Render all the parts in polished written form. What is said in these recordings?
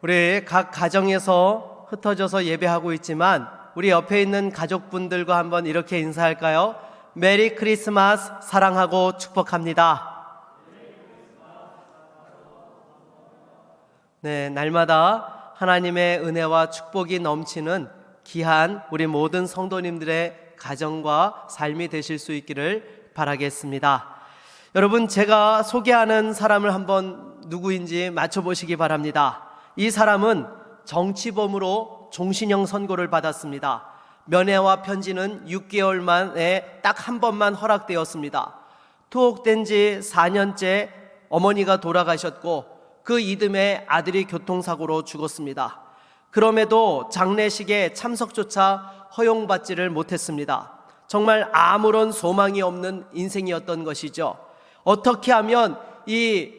우리 각 가정에서 흩어져서 예배하고 있지만 우리 옆에 있는 가족분들과 한번 이렇게 인사할까요? 메리 크리스마스, 사랑하고 축복합니다. 네, 날마다 하나님의 은혜와 축복이 넘치는 귀한 우리 모든 성도님들의 가정과 삶이 되실 수 있기를 바라겠습니다. 여러분, 제가 소개하는 사람을 한번 누구인지 맞춰보시기 바랍니다. 이 사람은 정치범으로 종신형 선고를 받았습니다. 면회와 편지는 6개월 만에 딱 한 번만 허락되었습니다. 투옥된 지 4년째 어머니가 돌아가셨고 그 이듬해 아들이 교통사고로 죽었습니다. 그럼에도 장례식에 참석조차 허용받지를 못했습니다. 정말 아무런 소망이 없는 인생이었던 것이죠. 어떻게 하면 이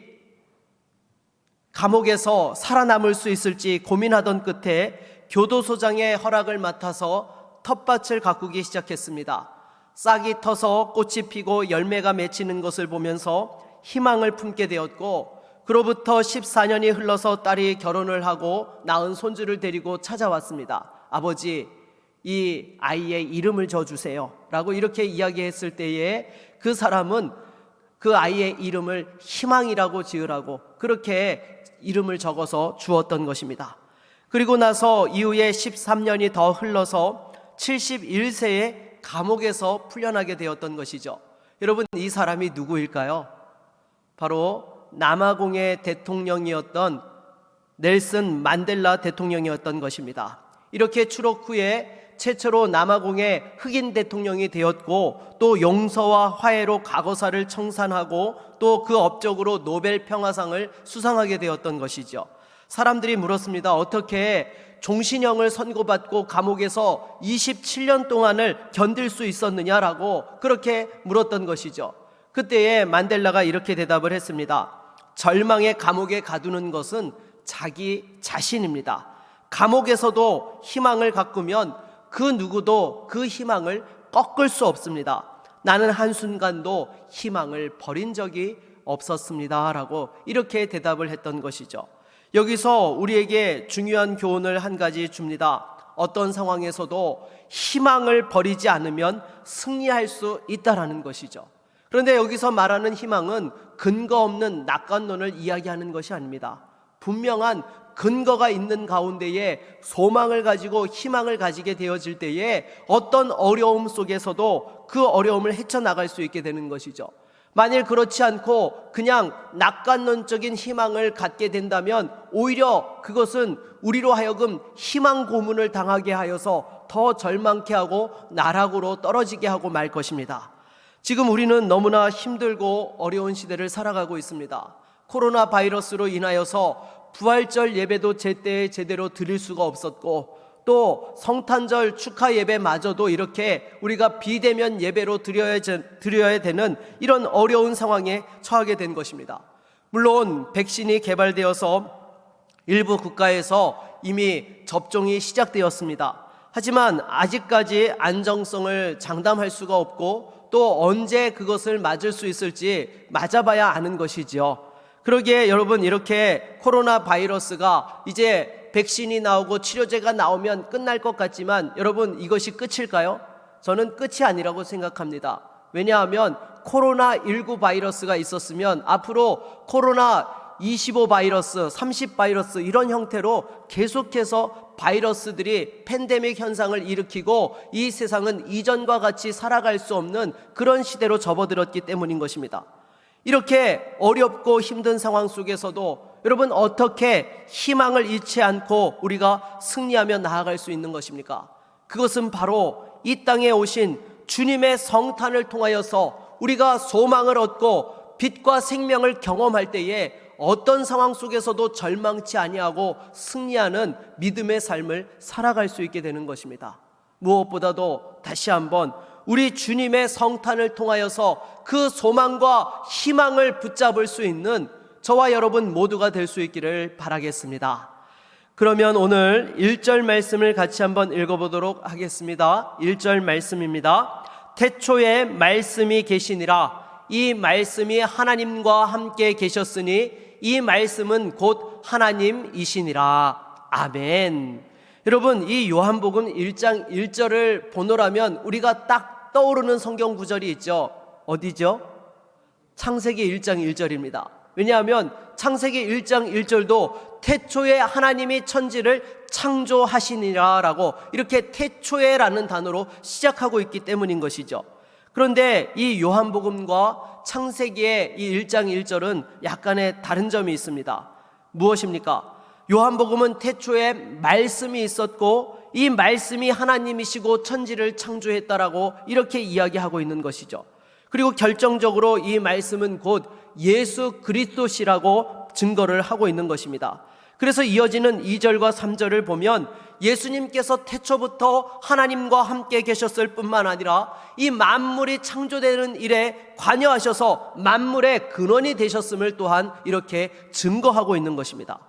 감옥에서 살아남을 수 있을지 고민하던 끝에 교도소장의 허락을 맡아서 텃밭을 가꾸기 시작했습니다. 싹이 터서 꽃이 피고 열매가 맺히는 것을 보면서 희망을 품게 되었고, 그로부터 14년이 흘러서 딸이 결혼을 하고 낳은 손주를 데리고 찾아왔습니다. 아버지, 이 아이의 이름을 지어주세요 라고 이렇게 이야기했을 때에 그 사람은 그 아이의 이름을 희망이라고 지으라고 그렇게 이름을 적어서 주었던 것입니다. 그리고 나서 이후에 13년이 더 흘러서 71세에 감옥에서 풀려나게 되었던 것이죠. 여러분, 이 사람이 누구일까요? 바로 남아공의 대통령이었던 넬슨 만델라 대통령이었던 것입니다. 이렇게 추록 후에 최초로 남아공의 흑인 대통령이 되었고, 또 용서와 화해로 과거사를 청산하고 또 그 업적으로 노벨 평화상을 수상하게 되었던 것이죠. 사람들이 물었습니다. 어떻게 종신형을 선고받고 감옥에서 27년 동안을 견딜 수 있었느냐라고 그렇게 물었던 것이죠. 그때에 만델라가 이렇게 대답을 했습니다. 절망의 감옥에 가두는 것은 자기 자신입니다. 감옥에서도 희망을 가꾸면 그 누구도 그 희망을 꺾을 수 없습니다. 나는 한순간도 희망을 버린 적이 없었습니다 라고 이렇게 대답을 했던 것이죠. 여기서 우리에게 중요한 교훈을 한 가지 줍니다. 어떤 상황에서도 희망을 버리지 않으면 승리할 수 있다라는 것이죠. 그런데 여기서 말하는 희망은 근거 없는 낙관론을 이야기하는 것이 아닙니다. 분명한 근거가 있는 가운데에 소망을 가지고 희망을 가지게 되어질 때에 어떤 어려움 속에서도 그 어려움을 헤쳐나갈 수 있게 되는 것이죠. 만일 그렇지 않고 그냥 낙관론적인 희망을 갖게 된다면 오히려 그것은 우리로 하여금 희망 고문을 당하게 하여서 더 절망케 하고 나락으로 떨어지게 하고 말 것입니다. 지금 우리는 너무나 힘들고 어려운 시대를 살아가고 있습니다. 코로나 바이러스로 인하여서 부활절 예배도 제때에 제대로 드릴 수가 없었고, 또 성탄절 축하 예배마저도 이렇게 우리가 비대면 예배로 드려야 되는 이런 어려운 상황에 처하게 된 것입니다. 물론 백신이 개발되어서 일부 국가에서 이미 접종이 시작되었습니다. 하지만 아직까지 안정성을 장담할 수가 없고, 또 언제 그것을 맞을 수 있을지 맞아봐야 아는 것이죠. 그러기에 여러분, 이렇게 코로나 바이러스가 이제 백신이 나오고 치료제가 나오면 끝날 것 같지만 여러분, 이것이 끝일까요? 저는 끝이 아니라고 생각합니다. 왜냐하면 코로나19 바이러스가 있었으면 앞으로 코로나25 바이러스, 30 바이러스 이런 형태로 계속해서 바이러스들이 팬데믹 현상을 일으키고 이 세상은 이전과 같이 살아갈 수 없는 그런 시대로 접어들었기 때문인 것입니다. 이렇게 어렵고 힘든 상황 속에서도 여러분, 어떻게 희망을 잃지 않고 우리가 승리하며 나아갈 수 있는 것입니까? 그것은 바로 이 땅에 오신 주님의 성탄을 통하여서 우리가 소망을 얻고 빛과 생명을 경험할 때에 어떤 상황 속에서도 절망치 아니하고 승리하는 믿음의 삶을 살아갈 수 있게 되는 것입니다. 무엇보다도 다시 한번 우리 주님의 성탄을 통하여서 그 소망과 희망을 붙잡을 수 있는 저와 여러분 모두가 될 수 있기를 바라겠습니다. 그러면 오늘 1절 말씀을 같이 한번 읽어보도록 하겠습니다. 1절 말씀입니다. 태초에 말씀이 계시니라. 이 말씀이 하나님과 함께 계셨으니 이 말씀은 곧 하나님이시니라. 아멘. 여러분, 이 요한복음 1장 1절을 보노라면 우리가 딱 떠오르는 성경 구절이 있죠. 어디죠? 창세기 1장 1절입니다. 왜냐하면 창세기 1장 1절도 태초에 하나님이 천지를 창조하시니라 라고 이렇게 태초에라는 단어로 시작하고 있기 때문인 것이죠. 그런데 이 요한복음과 창세기의 이 1장 1절은 약간의 다른 점이 있습니다. 무엇입니까? 요한복음은 태초에 말씀이 있었고 이 말씀이 하나님이시고 천지를 창조했다라고 이렇게 이야기하고 있는 것이죠. 그리고 결정적으로 이 말씀은 곧 예수 그리스도시라고 증거를 하고 있는 것입니다. 그래서 이어지는 2절과 3절을 보면 예수님께서 태초부터 하나님과 함께 계셨을 뿐만 아니라 이 만물이 창조되는 일에 관여하셔서 만물의 근원이 되셨음을 또한 이렇게 증거하고 있는 것입니다.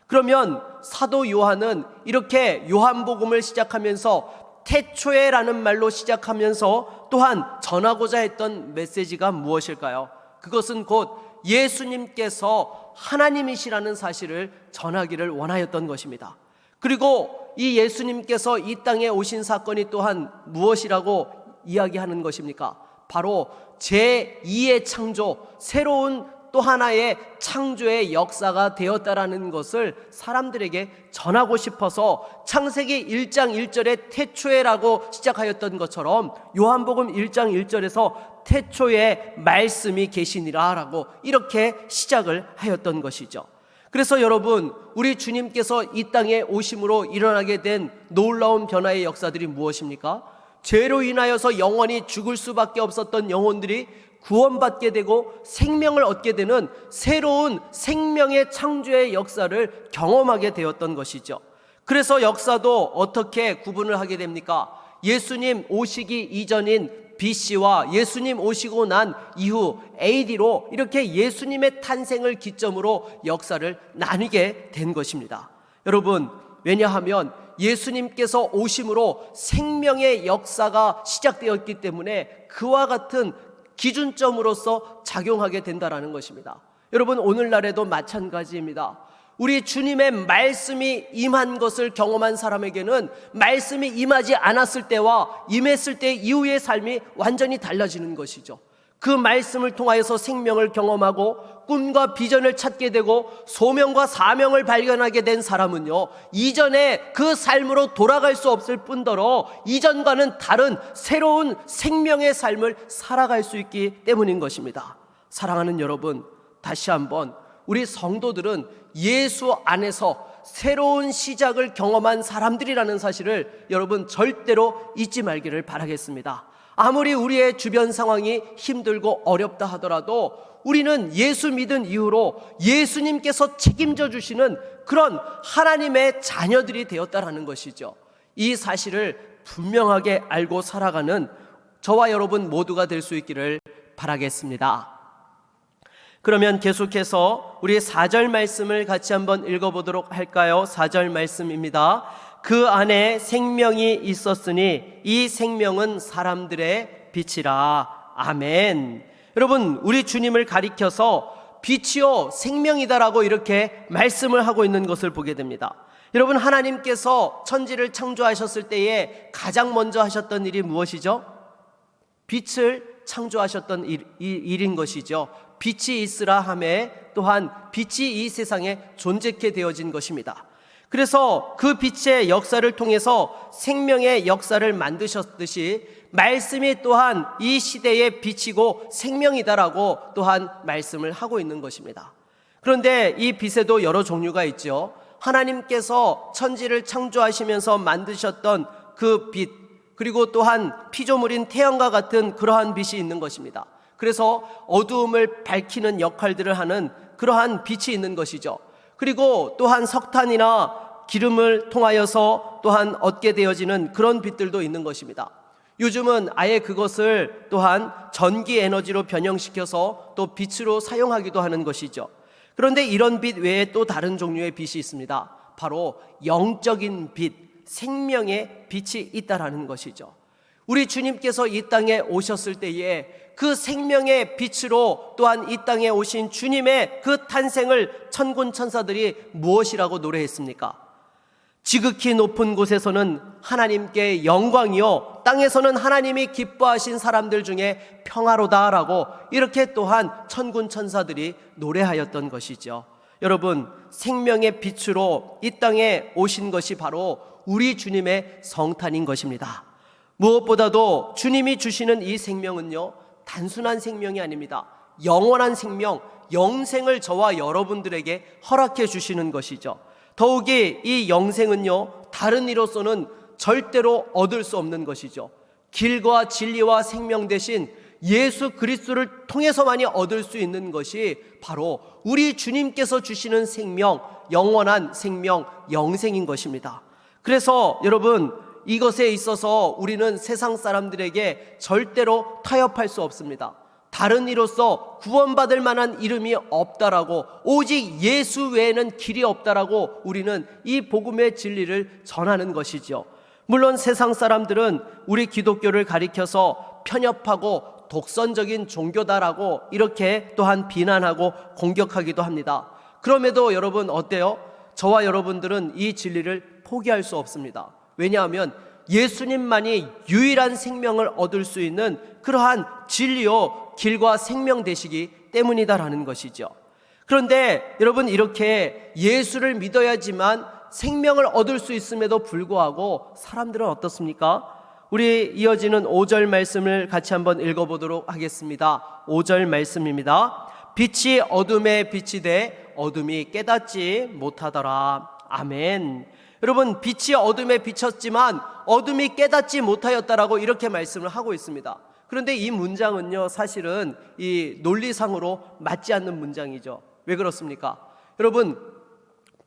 그러면 사도 요한은 이렇게 요한복음을 시작하면서 태초에라는 말로 시작하면서 또한 전하고자 했던 메시지가 무엇일까요? 그것은 곧 예수님께서 하나님이시라는 사실을 전하기를 원하였던 것입니다. 그리고 이 예수님께서 이 땅에 오신 사건이 또한 무엇이라고 이야기하는 것입니까? 바로 제2의 창조, 새로운 또 하나의 창조의 역사가 되었다라는 것을 사람들에게 전하고 싶어서 창세기 1장 1절에 태초에라고 시작하였던 것처럼 요한복음 1장 1절에서 태초에 말씀이 계시니라 라고 이렇게 시작을 하였던 것이죠. 그래서 여러분, 우리 주님께서 이 땅에 오심으로 일어나게 된 놀라운 변화의 역사들이 무엇입니까? 죄로 인하여서 영원히 죽을 수밖에 없었던 영혼들이 구원받게 되고 생명을 얻게 되는 새로운 생명의 창조의 역사를 경험하게 되었던 것이죠. 그래서 역사도 어떻게 구분을 하게 됩니까? 예수님 오시기 이전인 BC와 예수님 오시고 난 이후 AD로 이렇게 예수님의 탄생을 기점으로 역사를 나뉘게 된 것입니다. 여러분, 왜냐하면 예수님께서 오심으로 생명의 역사가 시작되었기 때문에 그와 같은 기준점으로서 작용하게 된다라는 것입니다. 여러분, 오늘날에도 마찬가지입니다. 우리 주님의 말씀이 임한 것을 경험한 사람에게는 말씀이 임하지 않았을 때와 임했을 때 이후의 삶이 완전히 달라지는 것이죠. 그 말씀을 통하여서 생명을 경험하고 꿈과 비전을 찾게 되고 소명과 사명을 발견하게 된 사람은요, 이전에 그 삶으로 돌아갈 수 없을 뿐더러 이전과는 다른 새로운 생명의 삶을 살아갈 수 있기 때문인 것입니다. 사랑하는 여러분, 다시 한번 우리 성도들은 예수 안에서 새로운 시작을 경험한 사람들이라는 사실을 여러분 절대로 잊지 말기를 바라겠습니다. 아무리 우리의 주변 상황이 힘들고 어렵다 하더라도 우리는 예수 믿은 이후로 예수님께서 책임져 주시는 그런 하나님의 자녀들이 되었다라는 것이죠. 이 사실을 분명하게 알고 살아가는 저와 여러분 모두가 될 수 있기를 바라겠습니다. 그러면 계속해서 우리 4절 말씀을 같이 한번 읽어보도록 할까요? 4절 말씀입니다. 그 안에 생명이 있었으니 이 생명은 사람들의 빛이라. 아멘. 여러분, 우리 주님을 가리켜서 빛이요 생명이다라고 이렇게 말씀을 하고 있는 것을 보게 됩니다. 여러분, 하나님께서 천지를 창조하셨을 때에 가장 먼저 하셨던 일이 무엇이죠? 빛을 창조하셨던 일인 것이죠. 빛이 있으라 하매 또한 빛이 이 세상에 존재케 되어진 것입니다. 그래서 그 빛의 역사를 통해서 생명의 역사를 만드셨듯이 말씀이 또한 이 시대의 빛이고 생명이다라고 또한 말씀을 하고 있는 것입니다. 그런데 이 빛에도 여러 종류가 있죠. 하나님께서 천지를 창조하시면서 만드셨던 그 빛, 그리고 또한 피조물인 태양과 같은 그러한 빛이 있는 것입니다. 그래서 어두움을 밝히는 역할들을 하는 그러한 빛이 있는 것이죠. 그리고 또한 석탄이나 기름을 통하여서 또한 얻게 되어지는 그런 빛들도 있는 것입니다. 요즘은 아예 그것을 또한 전기 에너지로 변형시켜서 또 빛으로 사용하기도 하는 것이죠. 그런데 이런 빛 외에 또 다른 종류의 빛이 있습니다. 바로 영적인 빛, 생명의 빛이 있다라는 것이죠. 우리 주님께서 이 땅에 오셨을 때에 그 생명의 빛으로 또한 이 땅에 오신 주님의 그 탄생을 천군 천사들이 무엇이라고 노래했습니까? 지극히 높은 곳에서는 하나님께 영광이요, 땅에서는 하나님이 기뻐하신 사람들 중에 평화로다라고 이렇게 또한 천군 천사들이 노래하였던 것이죠. 여러분, 생명의 빛으로 이 땅에 오신 것이 바로 우리 주님의 성탄인 것입니다. 무엇보다도 주님이 주시는 이 생명은요, 단순한 생명이 아닙니다. 영원한 생명, 영생을 저와 여러분들에게 허락해 주시는 것이죠. 더욱이 이 영생은요, 다른 이로서는 절대로 얻을 수 없는 것이죠. 길과 진리와 생명 대신 예수 그리스도를 통해서만이 얻을 수 있는 것이 바로 우리 주님께서 주시는 생명, 영원한 생명, 영생인 것입니다. 그래서 여러분, 이것에 있어서 우리는 세상 사람들에게 절대로 타협할 수 없습니다. 다른 이로서 구원받을 만한 이름이 없다라고, 오직 예수 외에는 길이 없다라고 우리는 이 복음의 진리를 전하는 것이죠. 물론 세상 사람들은 우리 기독교를 가리켜서 편협하고 독선적인 종교다라고 이렇게 또한 비난하고 공격하기도 합니다. 그럼에도 여러분 어때요? 저와 여러분들은 이 진리를 포기할 수 없습니다. 왜냐하면 예수님만이 유일한 생명을 얻을 수 있는 그러한 진리요, 길과 생명 되시기 때문이다라는 것이죠. 그런데 여러분, 이렇게 예수를 믿어야지만 생명을 얻을 수 있음에도 불구하고 사람들은 어떻습니까? 우리 이어지는 5절 말씀을 같이 한번 읽어보도록 하겠습니다. 5절 말씀입니다. 빛이 어둠에 빛이 돼 어둠이 깨닫지 못하더라. 아멘. 여러분, 빛이 어둠에 비쳤지만 어둠이 깨닫지 못하였다라고 이렇게 말씀을 하고 있습니다. 그런데 이 문장은요, 사실은 이 논리상으로 맞지 않는 문장이죠. 왜 그렇습니까? 여러분,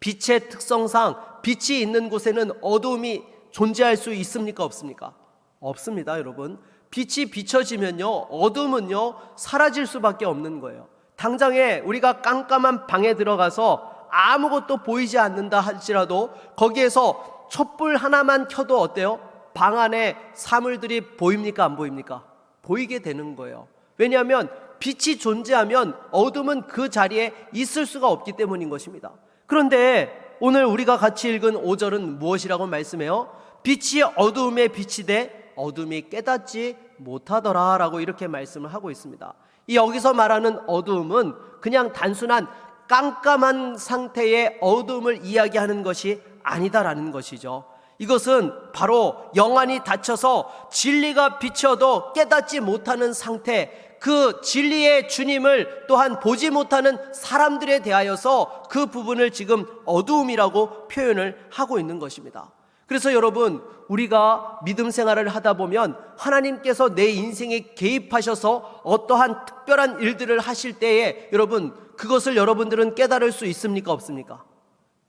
빛의 특성상 빛이 있는 곳에는 어둠이 존재할 수 있습니까? 없습니까? 없습니다, 여러분. 빛이 비춰지면요, 어둠은요 사라질 수밖에 없는 거예요. 당장에 우리가 깜깜한 방에 들어가서 아무것도 보이지 않는다 할지라도 거기에서 촛불 하나만 켜도 어때요? 방 안에 사물들이 보입니까? 안 보입니까? 보이게 되는 거예요. 왜냐하면 빛이 존재하면 어둠은 그 자리에 있을 수가 없기 때문인 것입니다. 그런데 오늘 우리가 같이 읽은 5절은 무엇이라고 말씀해요? 빛이 어두움에 빛이 돼 어둠이 깨닫지 못하더라 라고 이렇게 말씀을 하고 있습니다. 이 여기서 말하는 어두움은 그냥 단순한 깜깜한 상태의 어두움을 이야기하는 것이 아니다라는 것이죠. 이것은 바로 영안이 닫혀서 진리가 비춰도 깨닫지 못하는 상태, 그 진리의 주님을 또한 보지 못하는 사람들에 대하여서 그 부분을 지금 어두움이라고 표현을 하고 있는 것입니다. 그래서 여러분, 우리가 믿음 생활을 하다 보면 하나님께서 내 인생에 개입하셔서 어떠한 특별한 일들을 하실 때에 여러분, 그것을 여러분들은 깨달을 수 있습니까? 없습니까?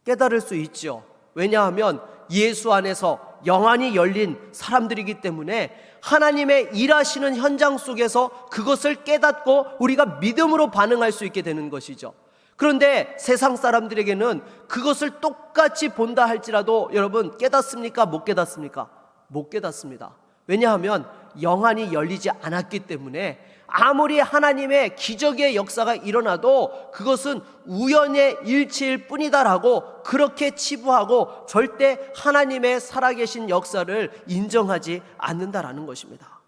깨달을 수 있죠. 왜냐하면 예수 안에서 영안이 열린 사람들이기 때문에 하나님의 일하시는 현장 속에서 그것을 깨닫고 우리가 믿음으로 반응할 수 있게 되는 것이죠. 그런데 세상 사람들에게는 그것을 똑같이 본다 할지라도 여러분, 깨닫습니까? 못 깨닫습니까? 못 깨닫습니다. 왜냐하면 영안이 열리지 않았기 때문에 아무리 하나님의 기적의 역사가 일어나도 그것은 우연의 일치일 뿐이다라고 그렇게 치부하고 절대 하나님의 살아계신 역사를 인정하지 않는다라는 것입니다.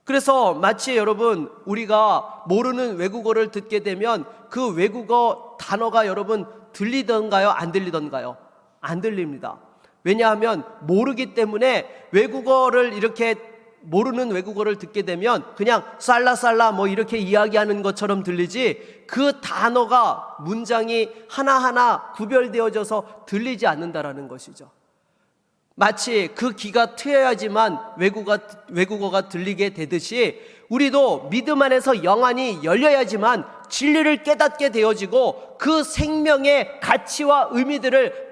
그래서 마치 여러분, 우리가 모르는 외국어를 듣게 되면 그 외국어 단어가 여러분 들리던가요? 안 들리던가요? 안 들립니다. 왜냐하면 모르기 때문에 외국어를 이렇게 모르는 외국어를 듣게 되면 그냥 살라살라 뭐 이렇게 이야기하는 것처럼 들리지 그 단어가 문장이 하나하나 구별되어져서 들리지 않는다라는 것이죠. 마치 그 귀가 트여야지만 외국어가 들리게 되듯이 우리도 믿음 안에서 영안이 열려야지만 진리를 깨닫게 되어지고 그 생명의 가치와 의미들을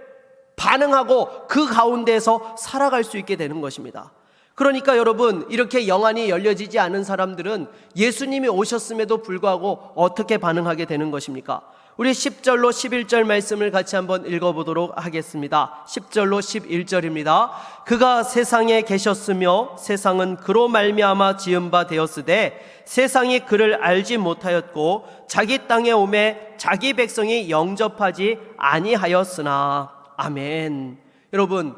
반응하고 그 가운데서 살아갈 수 있게 되는 것입니다. 그러니까 여러분, 이렇게 영안이 열려지지 않은 사람들은 예수님이 오셨음에도 불구하고 어떻게 반응하게 되는 것입니까? 우리 10절로 11절 말씀을 같이 한번 읽어보도록 하겠습니다. 10절로 11절입니다. 그가 세상에 계셨으며 세상은 그로 말미암아 지은 바 되었으되 세상이 그를 알지 못하였고 자기 땅에 오매 자기 백성이 영접하지 아니하였으나. 아멘. 여러분,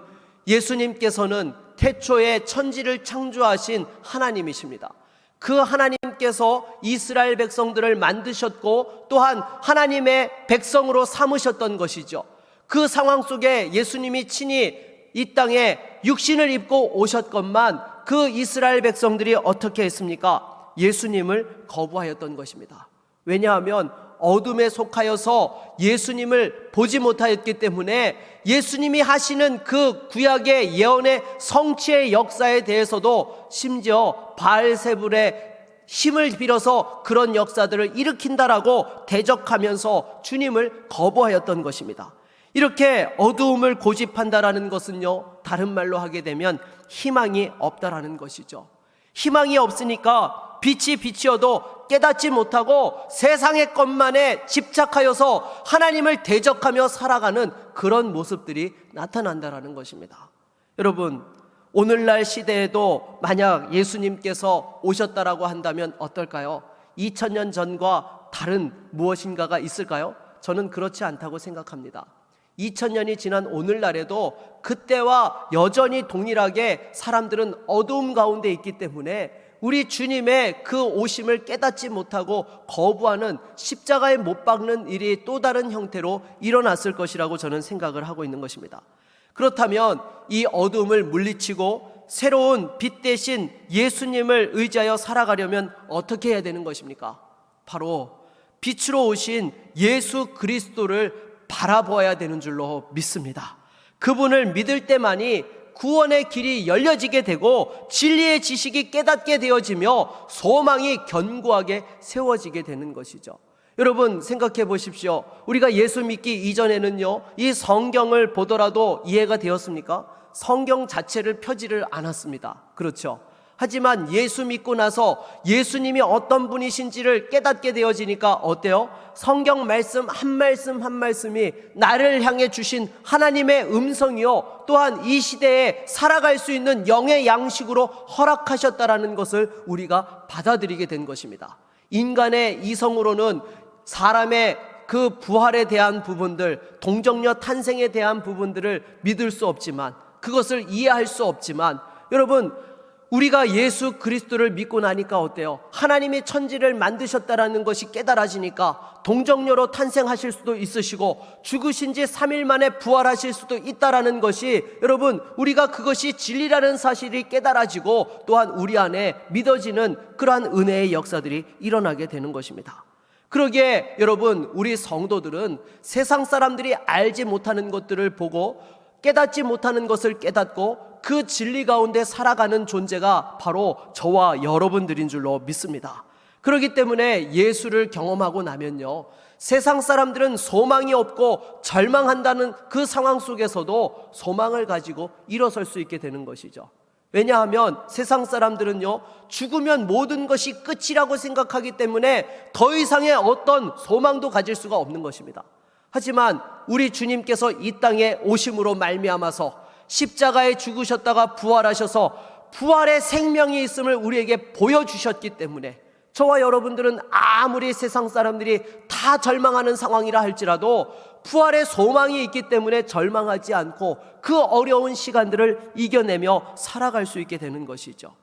예수님께서는 태초에 천지를 창조하신 하나님이십니다. 그 하나님께서 이스라엘 백성들을 만드셨고 또한 하나님의 백성으로 삼으셨던 것이죠. 그 상황 속에 예수님이 친히 이 땅에 육신을 입고 오셨건만 그 이스라엘 백성들이 어떻게 했습니까? 예수님을 거부하였던 것입니다. 왜냐하면 어둠에 속하여서 예수님을 보지 못하였기 때문에 예수님이 하시는 그 구약의 예언의 성취의 역사에 대해서도 심지어 바알세불의 힘을 빌어서 그런 역사들을 일으킨다라고 대적하면서 주님을 거부하였던 것입니다. 이렇게 어두움을 고집한다라는 것은요, 다른 말로 하게 되면 희망이 없다라는 것이죠. 희망이 없으니까 빛이 비치어도 깨닫지 못하고 세상의 것만에 집착하여서 하나님을 대적하며 살아가는 그런 모습들이 나타난다라는 것입니다. 여러분, 오늘날 시대에도 만약 예수님께서 오셨다라고 한다면 어떨까요? 2000년 전과 다른 무엇인가가 있을까요? 저는 그렇지 않다고 생각합니다. 2000년이 지난 오늘날에도 그때와 여전히 동일하게 사람들은 어두움 가운데 있기 때문에 우리 주님의 그 오심을 깨닫지 못하고 거부하는, 십자가에 못 박는 일이 또 다른 형태로 일어났을 것이라고 저는 생각을 하고 있는 것입니다. 그렇다면 이 어두움을 물리치고 새로운 빛 대신 예수님을 의지하여 살아가려면 어떻게 해야 되는 것입니까? 바로 빛으로 오신 예수 그리스도를 바라보아야 되는 줄로 믿습니다. 그분을 믿을 때만이 구원의 길이 열려지게 되고 진리의 지식이 깨닫게 되어지며 소망이 견고하게 세워지게 되는 것이죠. 여러분, 생각해 보십시오. 우리가 예수 믿기 이전에는요, 이 성경을 보더라도 이해가 되었습니까? 성경 자체를 펴지를 않았습니다. 그렇죠? 하지만 예수 믿고 나서 예수님이 어떤 분이신지를 깨닫게 되어지니까 어때요? 성경 말씀 한 말씀 한 말씀이 나를 향해 주신 하나님의 음성이요, 또한 이 시대에 살아갈 수 있는 영의 양식으로 허락하셨다라는 것을 우리가 받아들이게 된 것입니다. 인간의 이성으로는 사람의 그 부활에 대한 부분들, 동정녀 탄생에 대한 부분들을 믿을 수 없지만, 그것을 이해할 수 없지만, 여러분, 우리가 예수 그리스도를 믿고 나니까 어때요? 하나님이 천지를 만드셨다라는 것이 깨달아지니까 동정녀로 탄생하실 수도 있으시고 죽으신 지 3일 만에 부활하실 수도 있다라는 것이, 여러분, 우리가 그것이 진리라는 사실이 깨달아지고 또한 우리 안에 믿어지는 그러한 은혜의 역사들이 일어나게 되는 것입니다. 그러기에 여러분, 우리 성도들은 세상 사람들이 알지 못하는 것들을 보고 깨닫지 못하는 것을 깨닫고 그 진리 가운데 살아가는 존재가 바로 저와 여러분들인 줄로 믿습니다. 그렇기 때문에 예수를 경험하고 나면요, 세상 사람들은 소망이 없고 절망한다는 그 상황 속에서도 소망을 가지고 일어설 수 있게 되는 것이죠. 왜냐하면 세상 사람들은요, 죽으면 모든 것이 끝이라고 생각하기 때문에 더 이상의 어떤 소망도 가질 수가 없는 것입니다. 하지만 우리 주님께서 이 땅에 오심으로 말미암아서 십자가에 죽으셨다가 부활하셔서 부활의 생명이 있음을 우리에게 보여주셨기 때문에 저와 여러분들은 아무리 세상 사람들이 다 절망하는 상황이라 할지라도 부활의 소망이 있기 때문에 절망하지 않고 그 어려운 시간들을 이겨내며 살아갈 수 있게 되는 것이죠.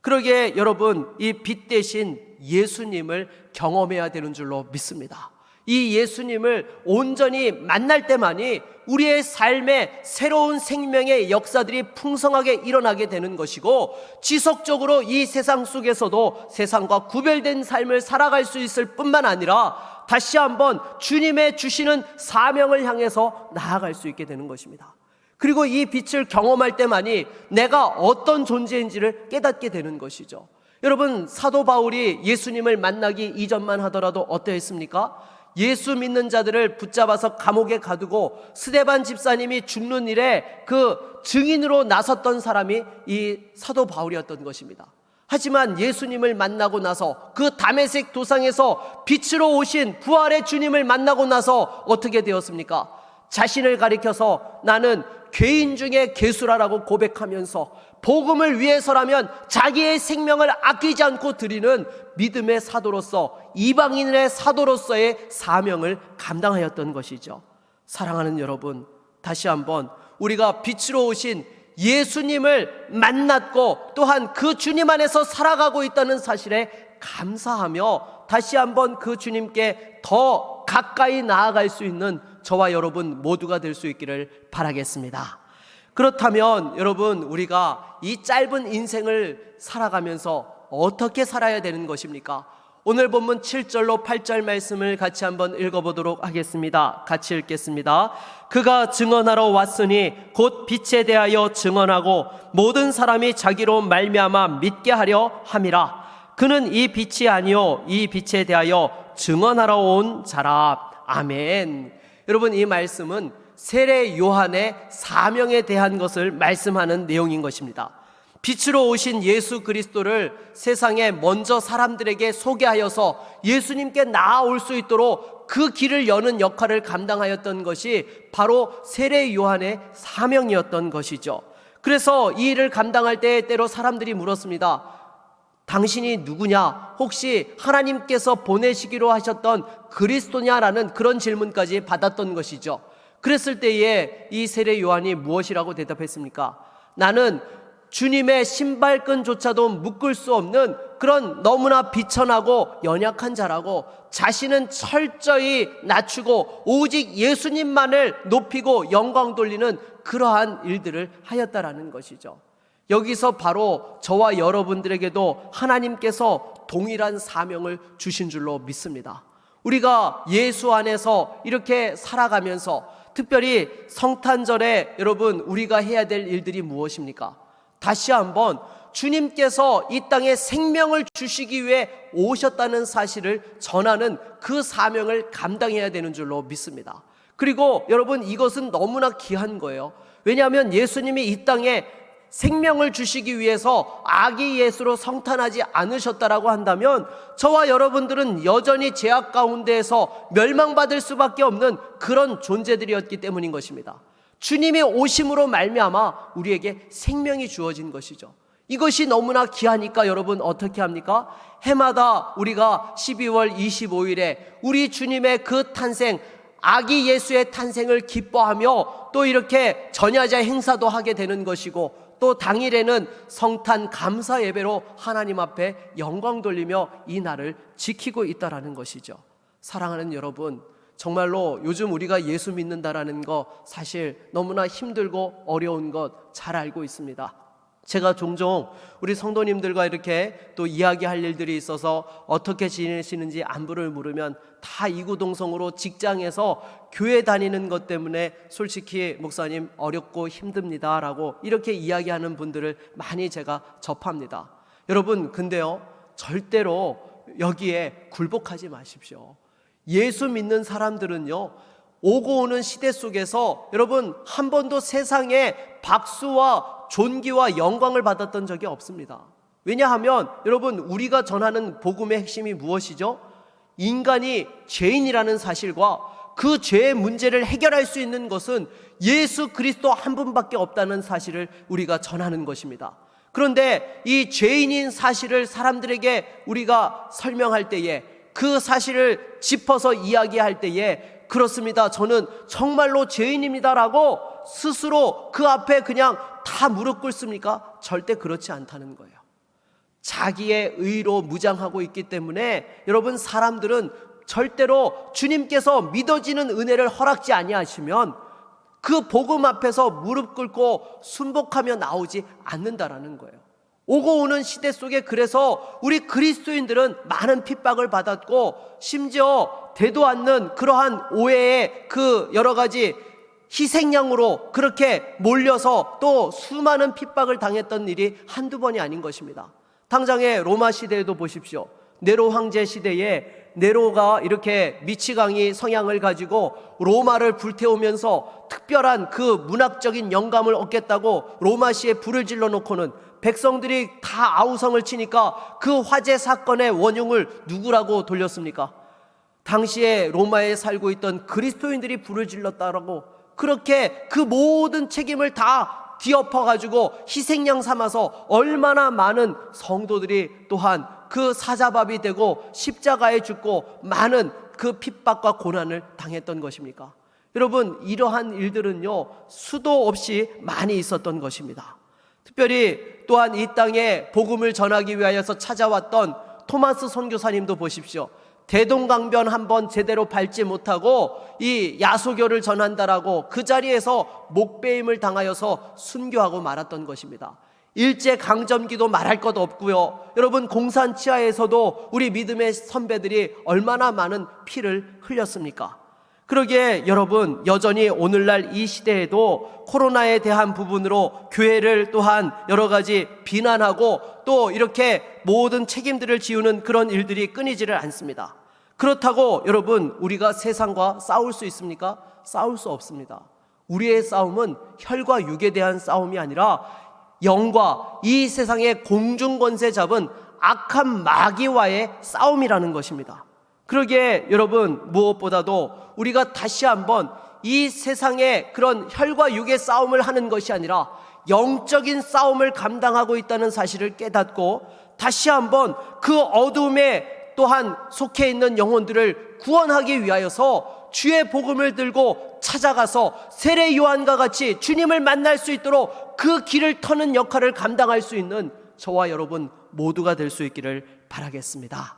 그러기에 여러분, 이 빛 대신 예수님을 경험해야 되는 줄로 믿습니다. 이 예수님을 온전히 만날 때만이 우리의 삶에 새로운 생명의 역사들이 풍성하게 일어나게 되는 것이고, 지속적으로 이 세상 속에서도 세상과 구별된 삶을 살아갈 수 있을 뿐만 아니라 다시 한번 주님의 주시는 사명을 향해서 나아갈 수 있게 되는 것입니다. 그리고 이 빛을 경험할 때만이 내가 어떤 존재인지를 깨닫게 되는 것이죠. 여러분, 사도 바울이 예수님을 만나기 이전만 하더라도 어떠했습니까? 예수 믿는 자들을 붙잡아서 감옥에 가두고 스데반 집사님이 죽는 일에 그 증인으로 나섰던 사람이 이 사도 바울이었던 것입니다. 하지만 예수님을 만나고 나서 그 다메섹 도상에서 빛으로 오신 부활의 주님을 만나고 나서 어떻게 되었습니까? 자신을 가리켜서 나는 죄인 중에 괴수라라고 고백하면서 복음을 위해서라면 자기의 생명을 아끼지 않고 드리는 믿음의 사도로서, 이방인의 사도로서의 사명을 감당하였던 것이죠. 사랑하는 여러분, 다시 한번 우리가 빛으로 오신 예수님을 만났고 또한 그 주님 안에서 살아가고 있다는 사실에 감사하며 다시 한번 그 주님께 더 가까이 나아갈 수 있는 저와 여러분 모두가 될 수 있기를 바라겠습니다. 그렇다면 여러분, 우리가 이 짧은 인생을 살아가면서 어떻게 살아야 되는 것입니까? 오늘 본문 7절로 8절 말씀을 같이 한번 읽어보도록 하겠습니다. 같이 읽겠습니다. 그가 증언하러 왔으니 곧 빛에 대하여 증언하고 모든 사람이 자기로 말미암아 믿게 하려 함이라. 그는 이 빛이 아니요 이 빛에 대하여 증언하러 온 자라. 아멘. 여러분, 이 말씀은 세례 요한의 사명에 대한 것을 말씀하는 내용인 것입니다. 빛으로 오신 예수 그리스도를 세상에 먼저 사람들에게 소개하여서 예수님께 나아올 수 있도록 그 길을 여는 역할을 감당하였던 것이 바로 세례 요한의 사명이었던 것이죠. 그래서 이 일을 감당할 때 때로 사람들이 물었습니다. 당신이 누구냐? 혹시 하나님께서 보내시기로 하셨던 그리스도냐라는 그런 질문까지 받았던 것이죠. 그랬을 때에 이 세례 요한이 무엇이라고 대답했습니까? 나는 주님의 신발끈조차도 묶을 수 없는 그런 너무나 비천하고 연약한 자라고, 자신은 철저히 낮추고 오직 예수님만을 높이고 영광 돌리는 그러한 일들을 하였다라는 것이죠. 여기서 바로 저와 여러분들에게도 하나님께서 동일한 사명을 주신 줄로 믿습니다. 우리가 예수 안에서 이렇게 살아가면서 특별히 성탄절에 여러분 우리가 해야 될 일들이 무엇입니까? 다시 한번 주님께서 이 땅에 생명을 주시기 위해 오셨다는 사실을 전하는 그 사명을 감당해야 되는 줄로 믿습니다. 그리고 여러분, 이것은 너무나 귀한 거예요. 왜냐하면 예수님이 이 땅에 생명을 주시기 위해서 아기 예수로 성탄하지 않으셨다라고 한다면 저와 여러분들은 여전히 죄악 가운데에서 멸망받을 수밖에 없는 그런 존재들이었기 때문인 것입니다. 주님이 오심으로 말미암아 우리에게 생명이 주어진 것이죠. 이것이 너무나 귀하니까 여러분 어떻게 합니까? 해마다 우리가 12월 25일에 우리 주님의 그 탄생, 아기 예수의 탄생을 기뻐하며 또 이렇게 전야제 행사도 하게 되는 것이고, 또 당일에는 성탄 감사 예배로 하나님 앞에 영광 돌리며 이 날을 지키고 있다라는 것이죠. 사랑하는 여러분, 정말로 요즘 우리가 예수 믿는다라는 거 사실 너무나 힘들고 어려운 것 잘 알고 있습니다. 제가 종종 우리 성도님들과 이렇게 또 이야기할 일들이 있어서 어떻게 지내시는지 안부를 물으면 다 이구동성으로 직장에서 교회 다니는 것 때문에 솔직히 목사님 어렵고 힘듭니다 라고 이렇게 이야기하는 분들을 많이 제가 접합니다. 여러분, 근데요, 절대로 여기에 굴복하지 마십시오. 예수 믿는 사람들은요, 오고 오는 시대 속에서 여러분 한 번도 세상에 박수와 존귀와 영광을 받았던 적이 없습니다. 왜냐하면 여러분, 우리가 전하는 복음의 핵심이 무엇이죠? 인간이 죄인이라는 사실과 그 죄의 문제를 해결할 수 있는 것은 예수 그리스도 한 분밖에 없다는 사실을 우리가 전하는 것입니다. 그런데 이 죄인인 사실을 사람들에게 우리가 설명할 때에, 그 사실을 짚어서 이야기할 때에 그렇습니다, 저는 정말로 죄인입니다라고 스스로 그 앞에 그냥 다 무릎 꿇습니까? 절대 그렇지 않다는 거예요. 자기의 의로 무장하고 있기 때문에 여러분, 사람들은 절대로 주님께서 믿어지는 은혜를 허락지 아니하시면 그 복음 앞에서 무릎 꿇고 순복하며 나오지 않는다라는 거예요. 오고 오는 시대 속에 그래서 우리 그리스도인들은 많은 핍박을 받았고, 심지어 되도 않는 그러한 오해의 그 여러 가지 희생양으로 그렇게 몰려서 또 수많은 핍박을 당했던 일이 한두 번이 아닌 것입니다. 당장의 로마 시대에도 보십시오. 네로 황제 시대에 네로가 이렇게 미치광이 성향을 가지고 로마를 불태우면서 특별한 그 문학적인 영감을 얻겠다고 로마시에 불을 질러 놓고는 백성들이 다 아우성을 치니까 그 화재 사건의 원흉을 누구라고 돌렸습니까? 당시에 로마에 살고 있던 그리스도인들이 불을 질렀다라고, 그렇게 그 모든 책임을 다 뒤엎어가지고 희생양 삼아서 얼마나 많은 성도들이 또한 그 사자밥이 되고 십자가에 죽고 많은 그 핍박과 고난을 당했던 것입니까? 여러분, 이러한 일들은요 수도 없이 많이 있었던 것입니다. 특별히 또한 이 땅에 복음을 전하기 위하여서 찾아왔던 토마스 선교사님도 보십시오. 대동강변 한번 제대로 밟지 못하고 이 야소교를 전한다라고 그 자리에서 목배임을 당하여서 순교하고 말았던 것입니다. 일제강점기도 말할 것 없고요. 여러분, 공산치하에서도 우리 믿음의 선배들이 얼마나 많은 피를 흘렸습니까? 그러기에 여러분, 여전히 오늘날 이 시대에도 코로나에 대한 부분으로 교회를 또한 여러 가지 비난하고 또 이렇게 모든 책임들을 지우는 그런 일들이 끊이지를 않습니다. 그렇다고 여러분, 우리가 세상과 싸울 수 있습니까? 싸울 수 없습니다. 우리의 싸움은 혈과 육에 대한 싸움이 아니라 영과 이 세상의 공중권세 잡은 악한 마귀와의 싸움이라는 것입니다. 그러기에 여러분, 무엇보다도 우리가 다시 한번 이 세상의 그런 혈과 육의 싸움을 하는 것이 아니라 영적인 싸움을 감당하고 있다는 사실을 깨닫고 다시 한번 그 어둠에 또한 속해 있는 영혼들을 구원하기 위하여서 주의 복음을 들고 찾아가서 세례 요한과 같이 주님을 만날 수 있도록 그 길을 터는 역할을 감당할 수 있는 저와 여러분 모두가 될 수 있기를 바라겠습니다.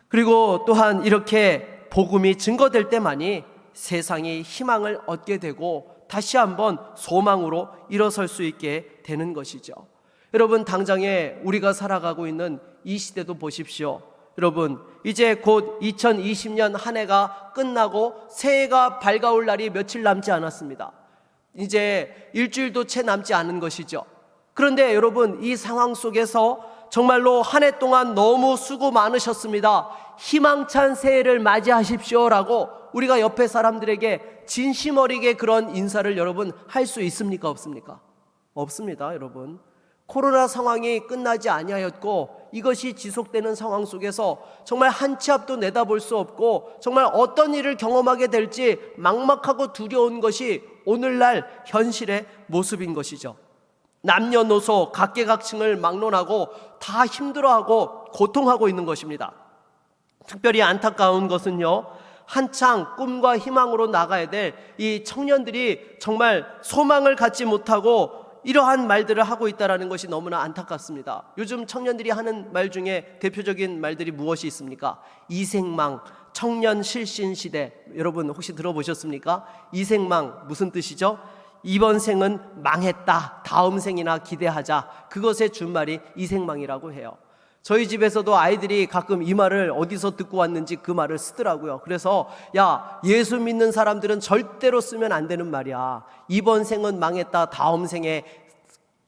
그리고 또한 이렇게 복음이 증거될 때만이 세상이 희망을 얻게 되고 다시 한번 소망으로 일어설 수 있게 되는 것이죠. 여러분, 당장에 우리가 살아가고 있는 이 시대도 보십시오. 여러분, 이제 곧 2020년 한 해가 끝나고 새해가 밝아올 날이 며칠 남지 않았습니다. 이제 일주일도 채 남지 않은 것이죠. 그런데 여러분, 이 상황 속에서 정말로 한 해 동안 너무 수고 많으셨습니다. 희망찬 새해를 맞이하십시오라고 우리가 옆에 사람들에게 진심 어리게 그런 인사를 여러분 할 수 있습니까? 없습니까? 없습니다, 여러분. 코로나 상황이 끝나지 아니하였고 이것이 지속되는 상황 속에서 정말 한 치 앞도 내다볼 수 없고 정말 어떤 일을 경험하게 될지 막막하고 두려운 것이 오늘날 현실의 모습인 것이죠. 남녀노소 각계각층을 막론하고 다 힘들어하고 고통하고 있는 것입니다. 특별히 안타까운 것은요, 한창 꿈과 희망으로 나가야 될 이 청년들이 정말 소망을 갖지 못하고 이러한 말들을 하고 있다는 것이 너무나 안타깝습니다. 요즘 청년들이 하는 말 중에 대표적인 말들이 무엇이 있습니까? 이생망, 청년 실신 시대. 여러분 혹시 들어보셨습니까? 이생망 무슨 뜻이죠? 이번 생은 망했다, 다음 생이나 기대하자. 그것의 준말이 이생망이라고 해요. 저희 집에서도 아이들이 가끔 이 말을 어디서 듣고 왔는지 그 말을 쓰더라고요. 그래서 야, 예수 믿는 사람들은 절대로 쓰면 안 되는 말이야. 이번 생은 망했다, 다음 생에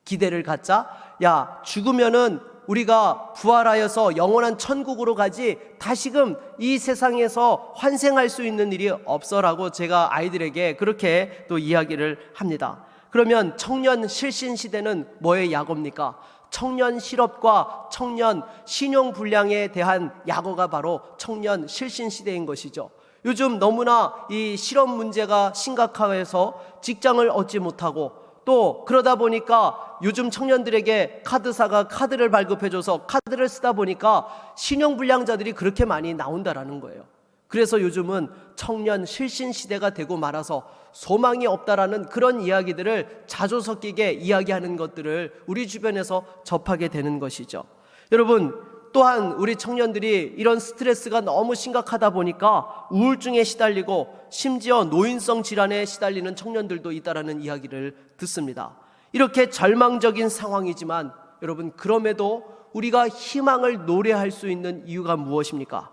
기대를 갖자. 야, 죽으면은 우리가 부활하여서 영원한 천국으로 가지 다시금 이 세상에서 환생할 수 있는 일이 없어라고 제가 아이들에게 그렇게 또 이야기를 합니다. 그러면 청년 실신 시대는 뭐의 약업니까? 청년 실업과 청년 신용불량에 대한 약어가 바로 청년 실신 시대인 것이죠. 요즘 너무나 이 실업 문제가 심각해서 직장을 얻지 못하고 또 그러다 보니까 요즘 청년들에게 카드사가 카드를 발급해줘서 카드를 쓰다 보니까 신용불량자들이 그렇게 많이 나온다라는 거예요. 그래서 요즘은 청년 실신 시대가 되고 말아서 소망이 없다라는 그런 이야기들을 자주 섞이게 이야기하는 것들을 우리 주변에서 접하게 되는 것이죠. 여러분, 또한 우리 청년들이 이런 스트레스가 너무 심각하다 보니까 우울증에 시달리고 심지어 노인성 질환에 시달리는 청년들도 있다라는 이야기를 듣습니다. 이렇게 절망적인 상황이지만 여러분, 그럼에도 우리가 희망을 노래할 수 있는 이유가 무엇입니까?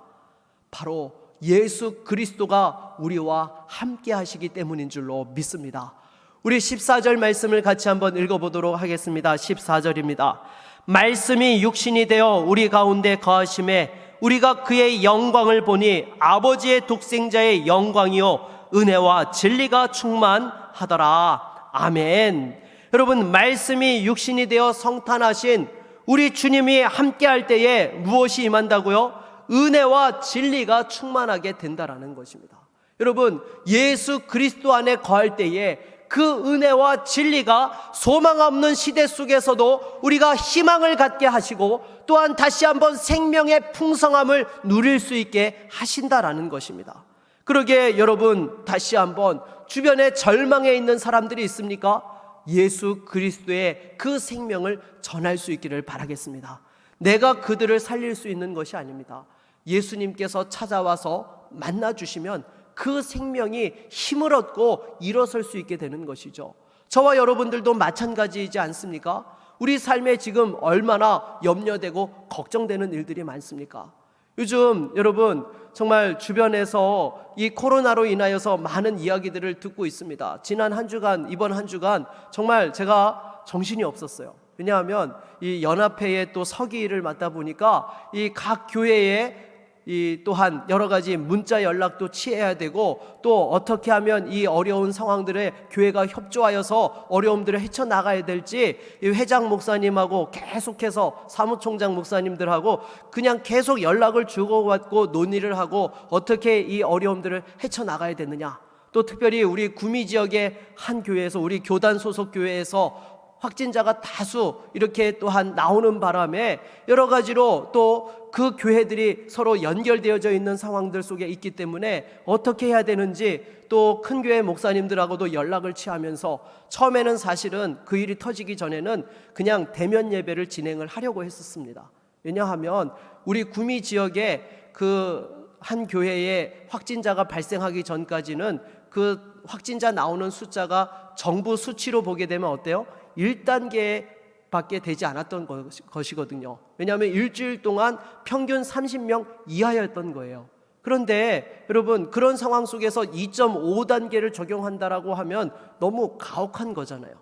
바로 예수 그리스도가 우리와 함께 하시기 때문인 줄로 믿습니다. 우리 14절 말씀을 같이 한번 읽어보도록 하겠습니다. 14절입니다. 말씀이 육신이 되어 우리 가운데 거하심에 우리가 그의 영광을 보니 아버지의 독생자의 영광이요 은혜와 진리가 충만하더라. 아멘. 여러분, 말씀이 육신이 되어 성탄하신 우리 주님이 함께할 때에 무엇이 임한다고요? 은혜와 진리가 충만하게 된다라는 것입니다. 여러분, 예수 그리스도 안에 거할 때에 그 은혜와 진리가 소망 없는 시대 속에서도 우리가 희망을 갖게 하시고 또한 다시 한번 생명의 풍성함을 누릴 수 있게 하신다라는 것입니다. 그러기에 여러분, 다시 한번 주변에 절망해 있는 사람들이 있습니까? 예수 그리스도의 그 생명을 전할 수 있기를 바라겠습니다. 내가 그들을 살릴 수 있는 것이 아닙니다. 예수님께서 찾아와서 만나주시면 그 생명이 힘을 얻고 일어설 수 있게 되는 것이죠. 저와 여러분들도 마찬가지이지 않습니까? 우리 삶에 지금 얼마나 염려되고 걱정되는 일들이 많습니까? 요즘 여러분 정말 주변에서 이 코로나로 인하여서 많은 이야기들을 듣고 있습니다. 지난 한 주간, 이번 한 주간 정말 제가 정신이 없었어요. 왜냐하면 이 연합회에 또 서기를 맡다 보니까 이 각 교회에 이 또한 여러 가지 문자 연락도 취해야 되고 또 어떻게 하면 이 어려운 상황들에 교회가 협조하여서 어려움들을 헤쳐나가야 될지 이 회장 목사님하고 계속해서 사무총장 목사님들하고 그냥 계속 연락을 주고받고 논의를 하고 어떻게 이 어려움들을 헤쳐나가야 되느냐, 또 특별히 우리 구미 지역의 한 교회에서, 우리 교단 소속 교회에서 확진자가 다수 이렇게 또한 나오는 바람에 여러 가지로 또 그 교회들이 서로 연결되어져 있는 상황들 속에 있기 때문에 어떻게 해야 되는지 또 큰 교회 목사님들하고도 연락을 취하면서 처음에는 사실은 그 일이 터지기 전에는 그냥 대면 예배를 진행을 하려고 했었습니다. 왜냐하면 우리 구미 지역에 그 한 교회에 확진자가 발생하기 전까지는 그 확진자 나오는 숫자가 정부 수치로 보게 되면 어때요? 1단계 밖에 되지 않았던 것이거든요. 왜냐하면 일주일 동안 평균 30명 이하였던 거예요. 그런데 여러분, 그런 상황 속에서 2.5단계를 적용한다라고 하면 너무 가혹한 거잖아요.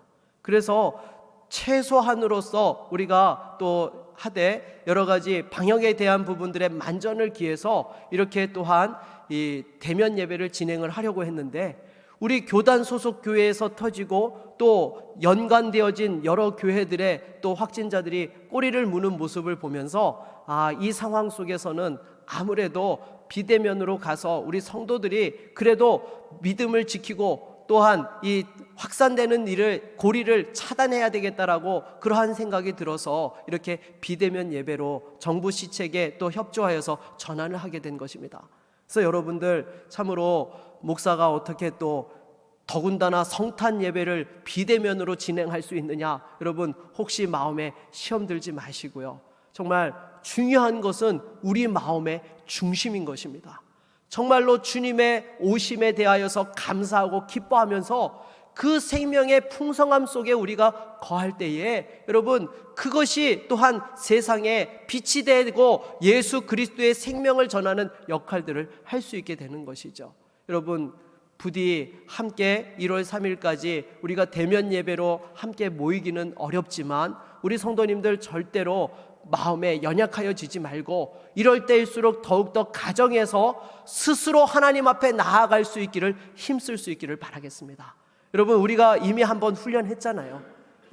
그래서 최소한으로서 우리가 또 하되 여러 가지 방역에 대한 부분들의 만전을 기해서 이렇게 또한 이 대면 예배를 진행을 하려고 했는데, 우리 교단 소속 교회에서 터지고 또 연관되어진 여러 교회들의 또 확진자들이 꼬리를 무는 모습을 보면서 이 상황 속에서는 아무래도 비대면으로 가서 우리 성도들이 그래도 믿음을 지키고 또한 이 확산되는 일을 고리를 차단해야 되겠다라고 그러한 생각이 들어서 이렇게 비대면 예배로 정부 시책에 또 협조하여서 전환을 하게 된 것입니다. 그래서 여러분들 참으로 목사가 어떻게 또 더군다나 성탄 예배를 비대면으로 진행할 수 있느냐, 여러분 혹시 마음에 시험 들지 마시고요. 정말 중요한 것은 우리 마음의 중심인 것입니다. 정말로 주님의 오심에 대하여서 감사하고 기뻐하면서 그 생명의 풍성함 속에 우리가 거할 때에 여러분 그것이 또한 세상에 빛이 되고 예수 그리스도의 생명을 전하는 역할들을 할 수 있게 되는 것이죠. 여러분 부디 함께 1월 3일까지 우리가 대면 예배로 함께 모이기는 어렵지만 우리 성도님들 절대로 마음에 연약하여지지 말고 이럴 때일수록 더욱더 가정에서 스스로 하나님 앞에 나아갈 수 있기를 힘쓸 수 있기를 바라겠습니다. 여러분 우리가 이미 한번 훈련했잖아요.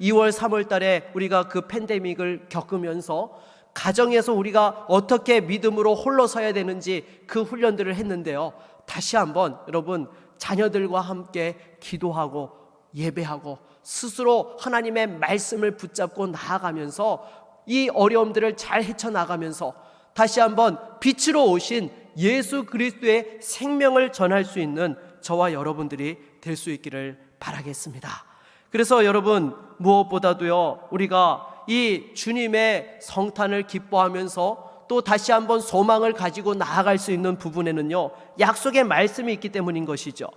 2월 3월 달에 우리가 그 팬데믹을 겪으면서 가정에서 우리가 어떻게 믿음으로 홀로 서야 되는지 그 훈련들을 했는데요. 다시 한번 여러분 자녀들과 함께 기도하고 예배하고 스스로 하나님의 말씀을 붙잡고 나아가면서 이 어려움들을 잘 헤쳐나가면서 다시 한번 빛으로 오신 예수 그리스도의 생명을 전할 수 있는 저와 여러분들이 될 수 있기를 바라겠습니다. 그래서 여러분 무엇보다도요 우리가 이 주님의 성탄을 기뻐하면서 또 다시 한번 소망을 가지고 나아갈 수 있는 부분에는요 약속의 말씀이 있기 때문인 것이죠.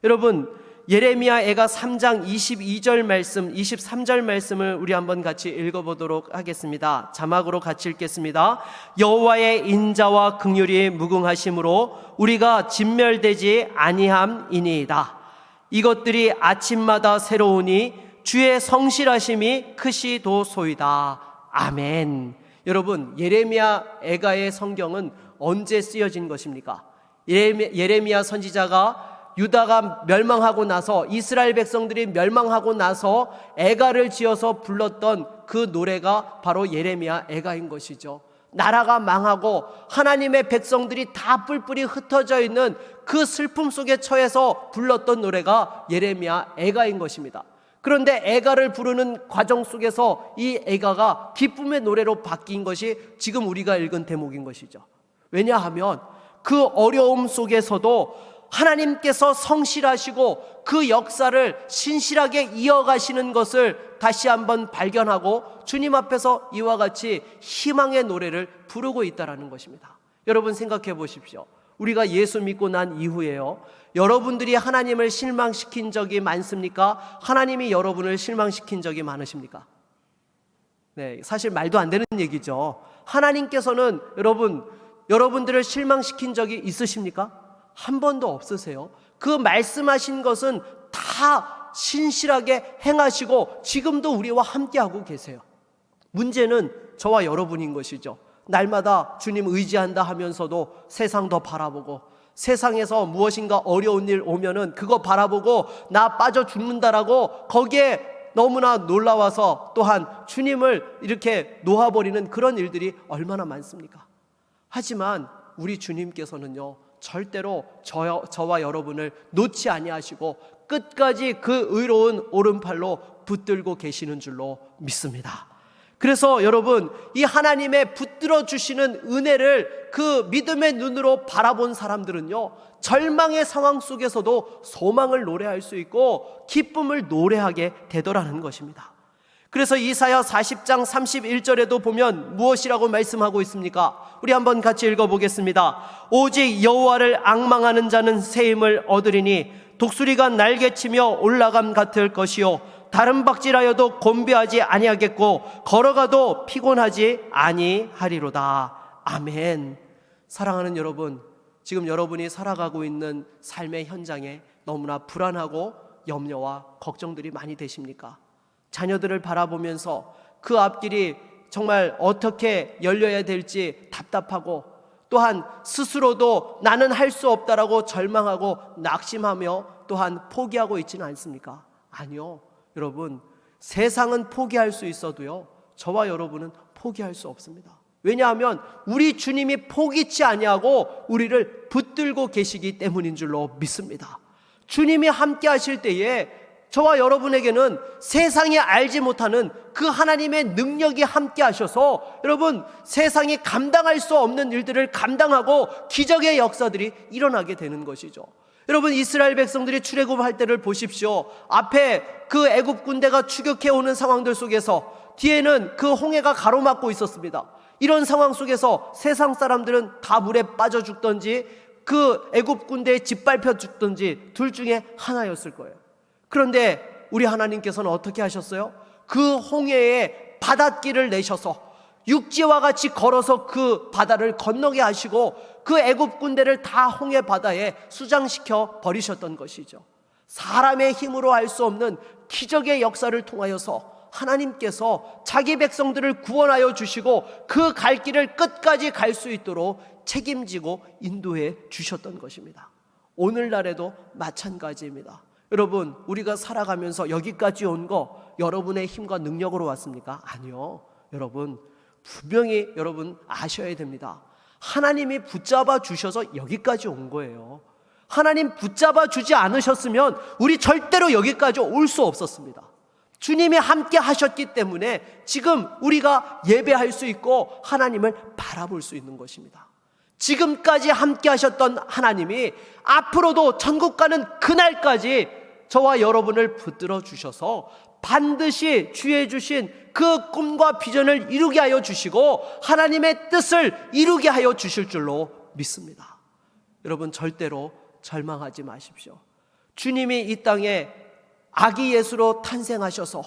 여러분 예레미야 애가 3장 22절 말씀 23절 말씀을 우리 한번 같이 읽어보도록 하겠습니다. 자막으로 같이 읽겠습니다. 여호와의 인자와 긍휼이 무궁하심으로 우리가 진멸되지 아니함이니이다. 이것들이 아침마다 새로우니 주의 성실하심이 크시도소이다. 아멘. 여러분, 예레미야 애가의 성경은 언제 쓰여진 것입니까? 예레미야 선지자가 유다가 멸망하고 나서, 이스라엘 백성들이 멸망하고 나서 애가를 지어서 불렀던 그 노래가 바로 예레미야 애가인 것이죠. 나라가 망하고 하나님의 백성들이 다 뿔뿔이 흩어져 있는 그 슬픔 속에 처해서 불렀던 노래가 예레미야 애가인 것입니다. 그런데 애가를 부르는 과정 속에서 이 애가가 기쁨의 노래로 바뀐 것이 지금 우리가 읽은 대목인 것이죠. 왜냐하면 그 어려움 속에서도 하나님께서 성실하시고 그 역사를 신실하게 이어가시는 것을 다시 한번 발견하고 주님 앞에서 이와 같이 희망의 노래를 부르고 있다는 것입니다. 여러분, 생각해 보십시오. 우리가 예수 믿고 난 이후에요, 여러분들이 하나님을 실망시킨 적이 많습니까? 하나님이 여러분을 실망시킨 적이 많으십니까? 네, 사실 말도 안 되는 얘기죠. 하나님께서는 여러분들을 실망시킨 적이 있으십니까? 한 번도 없으세요. 그 말씀하신 것은 다 신실하게 행하시고 지금도 우리와 함께하고 계세요. 문제는 저와 여러분인 것이죠. 날마다 주님 의지한다 하면서도 세상 더 바라보고, 세상에서 무엇인가 어려운 일 오면은 그거 바라보고 나 빠져 죽는다라고 거기에 너무나 놀라워서 또한 주님을 이렇게 놓아버리는 그런 일들이 얼마나 많습니까? 하지만 우리 주님께서는요, 절대로 저와 여러분을 놓지 아니하시고 끝까지 그 의로운 오른팔로 붙들고 계시는 줄로 믿습니다. 그래서 여러분, 이 하나님의 붙들어 주시는 은혜를 그 믿음의 눈으로 바라본 사람들은요, 절망의 상황 속에서도 소망을 노래할 수 있고 기쁨을 노래하게 되더라는 것입니다. 그래서 이사야 40장 31절에도 보면 무엇이라고 말씀하고 있습니까? 우리 한번 같이 읽어보겠습니다. 오직 여호와를 앙망하는 자는 새 힘을 얻으리니 독수리가 날개치며 올라감 같을 것이요 다른 박질하여도 곤비하지 아니하겠고 걸어가도 피곤하지 아니하리로다. 아멘. 사랑하는 여러분, 지금 여러분이 살아가고 있는 삶의 현장에 너무나 불안하고 염려와 걱정들이 많이 되십니까? 자녀들을 바라보면서 그 앞길이 정말 어떻게 열려야 될지 답답하고, 또한 스스로도 나는 할 수 없다라고 절망하고 낙심하며 또한 포기하고 있지는 않습니까? 아니요. 여러분, 세상은 포기할 수 있어도요, 저와 여러분은 포기할 수 없습니다. 왜냐하면 우리 주님이 포기치 아니하고 우리를 붙들고 계시기 때문인 줄로 믿습니다. 주님이 함께 하실 때에 저와 여러분에게는 세상이 알지 못하는 그 하나님의 능력이 함께 하셔서 여러분, 세상이 감당할 수 없는 일들을 감당하고 기적의 역사들이 일어나게 되는 것이죠. 여러분, 이스라엘 백성들이 출애굽할 때를 보십시오. 앞에 그 애굽 군대가 추격해 오는 상황들 속에서 뒤에는 그 홍해가 가로막고 있었습니다. 이런 상황 속에서 세상 사람들은 다 물에 빠져 죽든지 그 애굽 군대에 짓밟혀 죽든지 둘 중에 하나였을 거예요. 그런데 우리 하나님께서는 어떻게 하셨어요? 그 홍해에 바닷길을 내셔서 육지와 같이 걸어서 그 바다를 건너게 하시고 그 애굽 군대를 다 홍해 바다에 수장시켜 버리셨던 것이죠. 사람의 힘으로 할 수 없는 기적의 역사를 통하여서 하나님께서 자기 백성들을 구원하여 주시고 그 갈 길을 끝까지 갈 수 있도록 책임지고 인도해 주셨던 것입니다. 오늘날에도 마찬가지입니다. 여러분, 우리가 살아가면서 여기까지 온 거 여러분의 힘과 능력으로 왔습니까? 아니요. 여러분, 분명히 여러분 아셔야 됩니다. 하나님이 붙잡아 주셔서 여기까지 온 거예요. 하나님 붙잡아 주지 않으셨으면 우리 절대로 여기까지 올 수 없었습니다. 주님이 함께 하셨기 때문에 지금 우리가 예배할 수 있고 하나님을 바라볼 수 있는 것입니다. 지금까지 함께 하셨던 하나님이 앞으로도 천국 가는 그날까지 저와 여러분을 붙들어 주셔서 반드시 주의 주신 그 꿈과 비전을 이루게 하여 주시고 하나님의 뜻을 이루게 하여 주실 줄로 믿습니다. 여러분, 절대로 절망하지 마십시오. 주님이 이 땅에 아기 예수로 탄생하셔서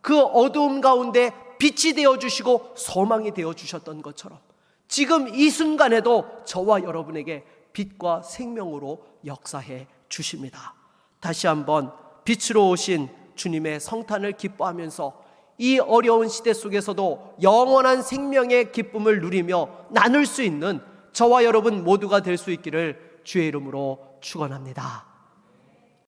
그 어두움 가운데 빛이 되어 주시고 소망이 되어 주셨던 것처럼 지금 이 순간에도 저와 여러분에게 빛과 생명으로 역사해 주십니다. 다시 한번 빛으로 오신 주님의 성탄을 기뻐하면서 이 어려운 시대 속에서도 영원한 생명의 기쁨을 누리며 나눌 수 있는 저와 여러분 모두가 될 수 있기를 주의 이름으로 축원합니다.